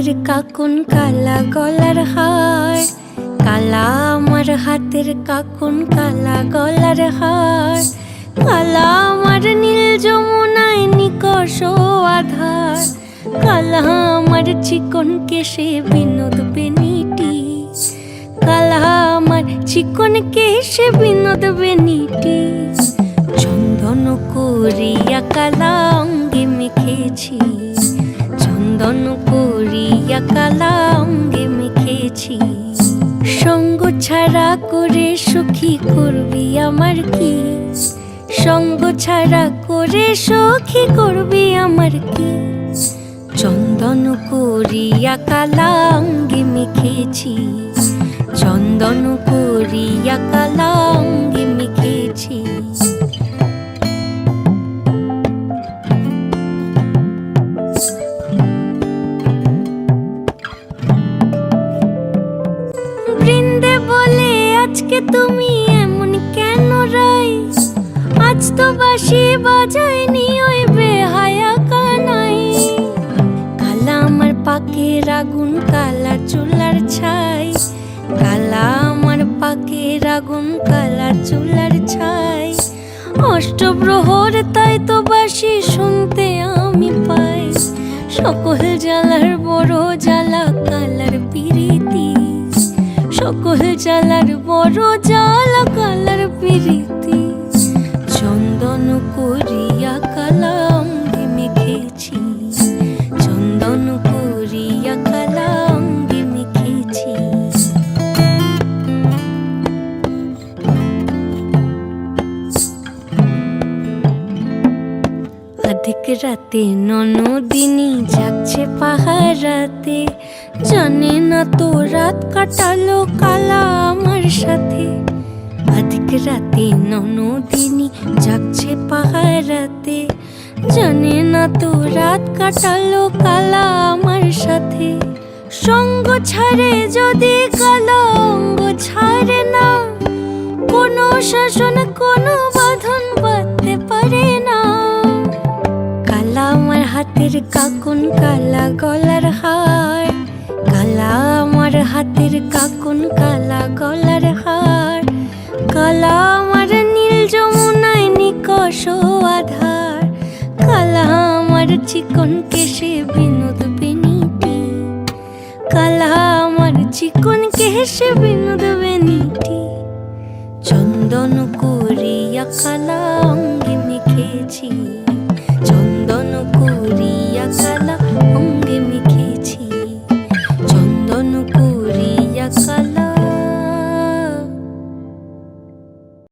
হাতের কাকুন কালা গলার হার, কালা আমার হাতের কাকুন কালা গলার হার, কালা আমার নীল যমুনায় নিকষ আধার, কালা আমার চিকন কেশে বিনোদ বেনিটি, কালা আমার চিকন কেশে বিনোদ বেনিটি। চন্দন করিয়া কালা অঙ্গে মেখেছি, চন্দন করিয়া কালা অঙ্গে মেখেছি। সঙ্গ ছাড়া করে সখী করবি আমার কি, সঙ্গ ছাড়া করে সখী করবি আমার কি। চন্দন করিয়া কালা অঙ্গে মেখেছি, চন্দন করিয়া কালা অঙ্গে মেখেছি। বৃন্দে বলে আজকে তুমি এমন কেন রাই, আজ তো বাঁশি বাজায়নি ওই বেহায়া কানাই। কালা আমার পাকের আগুন কালা চুলার ছাই, কালা আমার পাকের আগুন কালা চুলার ছাই। অষ্টপ্রহর তাই তো বাঁশি শুনতে আমি পাই, সকল জ্বালার বড় জ্বালা কালার পিরিতি, সকল জ্বালার বড় জ্বালা কালার পিরিতি। চন্দন করিয়া কালা অঙ্গে মেখেছি, চন্দন করিয়া কালা অঙ্গে মেখেছি। আধিক রাতে ননদিনী যাচ্ছে পাহারাতে, জানে না তো রাত কাটালো কালা আমার সাথে। আধিক রাতে ননদিনী যাচ্ছে পাহারাতে, জানে না তো রাত কাটালো কালা আমার সাথে। সঙ্গ ছাড়ে যদি কালা অঙ্গ ছাড়ে না, কোনো শাসন কোনো বাঁধন বাঁধতে পারে না। কালা আমার হাতের কাকুন কালা গলার হার, কালা আমার হাতের কাকুন কালা গলার হার, কালা আমার নীল যমুনায় নিকষ আধার, কালা আমার চিকন কেশে বিনোদ বেনিটি, কালা আমার চিকন কেশে বিনোদ বেনিটি। চন্দন করিয়া কালা